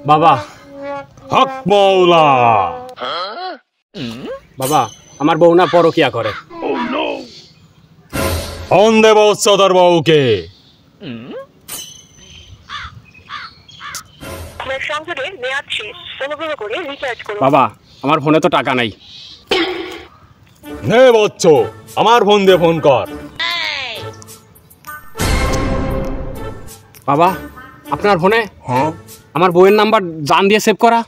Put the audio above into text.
বাবা হক মৌলা বাবা আমার বউ না পরকিয়া করে। ফোন দেব তোর বউকে। বাবা আমার ফোনে তো টাকা নাই। নে বচ্চ আমার ফোন দিয়ে ফোন কর। বাবা আপনার ফোনে আমার বউয়ের নাম্বার জান দিয়ে সেভ করা।